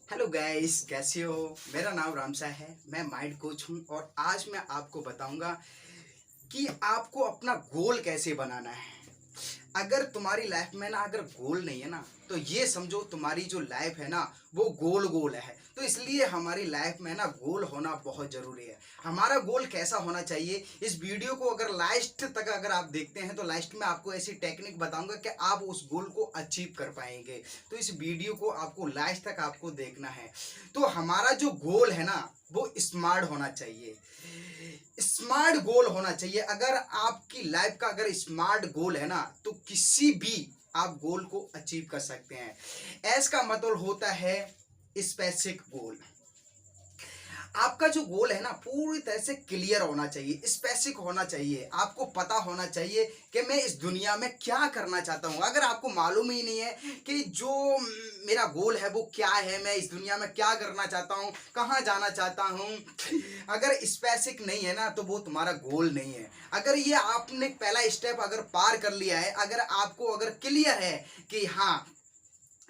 Hello guys, कैसे हो। मेरा नाम रामसा है। मैं माइंड कोच हूँ और आज मैं आपको बताऊंगा कि आपको अपना गोल कैसे बनाना है। अगर तुम्हारी लाइफ में ना अगर गोल नहीं है ना, तो ये समझो तुम्हारी जो लाइफ है ना वो गोल गोल है। तो इसलिए हमारी लाइफ में ना गोल होना बहुत जरूरी है। हमारा गोल कैसा होना चाहिए, इस वीडियो को अगर लास्ट तक अगर आप देखते हैं तो लास्ट में आपको ऐसी टेक्निक बताऊंगा कि आप उस गोल को अचीव कर पाएंगे। तो इस वीडियो को आपको लास्ट तक आपको देखना है। तो हमारा जो गोल है ना वो स्मार्ट होना चाहिए। स्मार्ट गोल होना चाहिए। अगर आपकी लाइफ का अगर स्मार्ट गोल है ना तो किसी भी आप गोल को अचीव कर सकते हैं। एस का मतलब होता है स्पेसिफिक गोल। आपका जो गोल है ना पूरी तरह से क्लियर होना चाहिए, स्पेसिफिक होना चाहिए। आपको पता होना चाहिए कि मैं इस दुनिया में क्या करना चाहता हूं। अगर आपको मालूम ही नहीं है कि जो मेरा गोल है वो क्या है, मैं इस दुनिया में क्या करना चाहता हूं, कहां जाना चाहता हूं, अगर स्पेसिफिक नहीं है ना तो वो तुम्हारा गोल नहीं है। अगर ये आपने पहला स्टेप अगर पार कर लिया है, अगर आपको अगर क्लियर है कि हाँ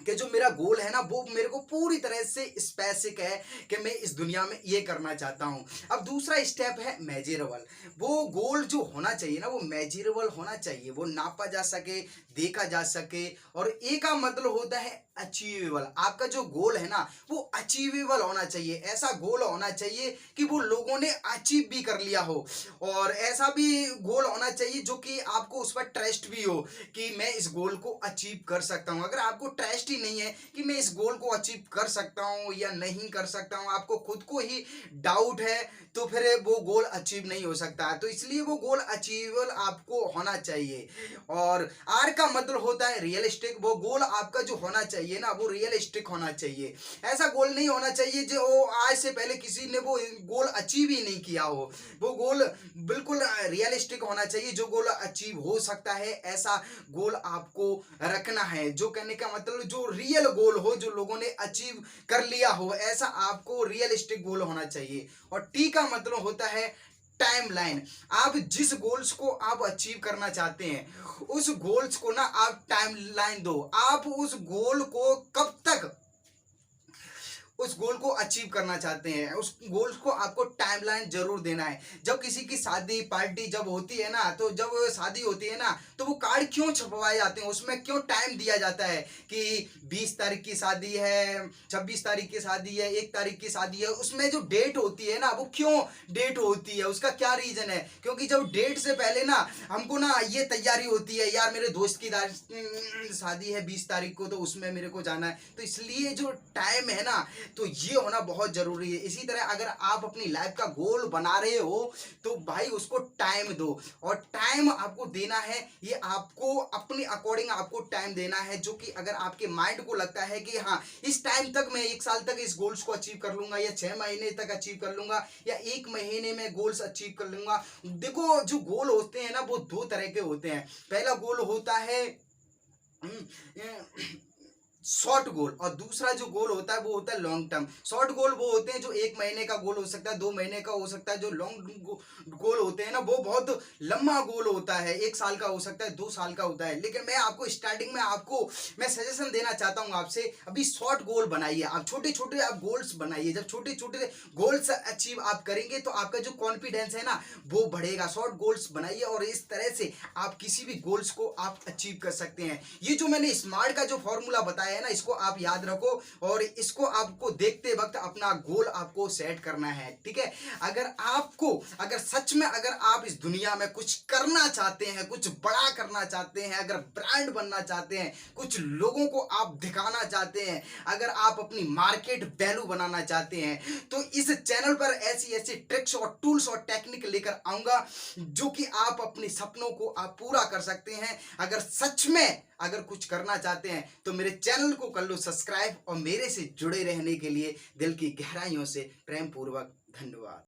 कि जो मेरा गोल है ना वो मेरे को पूरी तरह से स्पेसिफिक है कि मैं इस दुनिया में ये करना चाहता हूं। अब दूसरा स्टेप है मेजरेबल। वो गोल जो होना चाहिए ना वो मेजरेबल होना चाहिए, वो नापा जा सके, देखा जा सके। और ए का मतलब होता है अचीवेबल। आपका जो गोल है ना वो अचीवेबल होना चाहिए। ऐसा गोल होना चाहिए कि वो लोगों ने अचीव भी कर लिया हो। और ऐसा भी गोल होना चाहिए जो कि आपको उस पर ट्रस्ट भी हो कि मैं इस गोल को अचीव कर सकता हूं। अगर आपको ट्रस्ट ही नहीं है कि मैं इस गोल को अचीव कर सकता हूं या नहीं कर सकता हूं, आपको खुद को ही डाउट है, तो फिर वो गोल अचीव नहीं हो सकता है। तो इसलिए वो गोल अचीवेबल आपको होना चाहिए। और आर का मतलब होता है रियलिस्टिक। वो गोल आपका जो होना चाहिए ना वो रियलिस्टिक होना चाहिए। ऐसा गोल नहीं होना चाहिए जो आज से पहले किसी ने वो गोल अचीव ही नहीं किया हो। वो गोल बिल्कुल रियलिस्टिक होना चाहिए, जो गोल अचीव हो सकता है ऐसा गोल आपको रखना है। जो कहने का मतलब जो रियल गोल हो, जो लोगों ने अचीव कर लिया हो, ऐसा आपको रियलिस्टिक गोल होना चाहिए। और टी का मतलब होता है टाइमलाइन। आप जिस गोल्स को आप अचीव करना चाहते हैं उस गोल्स को ना आप टाइमलाइन दो। आप उस गोल को कब तक उस गोल को अचीव करना चाहते हैं, उस गोल को आपको टाइमलाइन जरूर देना है। जब किसी की शादी पार्टी जब होती है ना, तो जब शादी होती है ना तो वो कार्ड क्यों छपवाए जाते हैं, उसमें क्यों टाइम दिया जाता है कि 20 तारीख की शादी है, 26 तारीख की शादी है, 1 तारीख की शादी है। उसमें जो डेट होती है ना वो क्यों डेट होती है, उसका क्या रीजन है। क्योंकि जब डेट से पहले ना हमको ना ये तैयारी होती है, यार मेरे दोस्त की शादी है 20 तारीख को तो उसमें मेरे को जाना है। तो इसलिए जो टाइम है ना तो ये होना बहुत जरूरी है। इसी तरह अगर आप अपनी लाइफ का गोल बना रहे हो तो भाई उसको टाइम दो। और टाइम आपको देना है, ये आपको अपने अकॉर्डिंग आपको टाइम देना है। जो कि अगर आपके माइंड को लगता है कि हाँ इस टाइम तक मैं 1 साल तक इस गोल्स को अचीव कर लूंगा, या 6 महीने तक अचीव कर लूंगा, या 1 महीने में गोल्स अचीव कर लूंगा। देखो जो गोल होते हैं ना वो 2 तरह के होते हैं। पहला गोल होता है शॉर्ट गोल, और दूसरा जो गोल होता है वो होता है लॉन्ग टर्म। शॉर्ट गोल वो होते हैं जो 1 महीने का गोल हो सकता है, 2 महीने का हो सकता है। जो लॉन्ग गोल होते हैं ना वो बहुत लंबा गोल होता है, 1 साल का हो सकता है, 2 साल का होता है। लेकिन मैं आपको स्टार्टिंग में आपको मैं सजेशन देना चाहता हूं आपसे, अभी शॉर्ट गोल बनाइए। आप छोटे छोटे आप गोल्स बनाइए। जब छोटे छोटे गोल्स अचीव आप करेंगे तो आपका जो कॉन्फिडेंस है ना वो बढ़ेगा। शॉर्ट गोल्स बनाइए और इस तरह से आप किसी भी गोल्स को आप अचीव कर सकते हैं। ये जो मैंने स्मार्ट का जो फॉर्मूला बताया है ना इसको आप याद रखो, और इसको आपको देखते वक्त अपना गोल आपको सेट करना है, ठीक है। अगर सच में अगर आप इस दुनिया में कुछ करना चाहते हैं, कुछ बड़ा करना चाहते हैं, अगर ब्रांड बनना चाहते हैं, कुछ लोगों को आप दिखाना चाहते हैं, अगर आप अपनी मार्केट वैल्यू बनाना चाहते हैं, तो इस चैनल पर ऐसी ऐसी ट्रिक्स और टूल्स और टेक्निक लेकर आऊंगा जो कि आप अपने सपनों को आप पूरा कर सकते हैं। अगर सच में अगर कुछ करना चाहते हैं तो मेरे चैनल को कर लो सब्सक्राइब, और मेरे से जुड़े रहने के लिए दिल की गहराइयों से प्रेम पूर्वक धन्यवाद।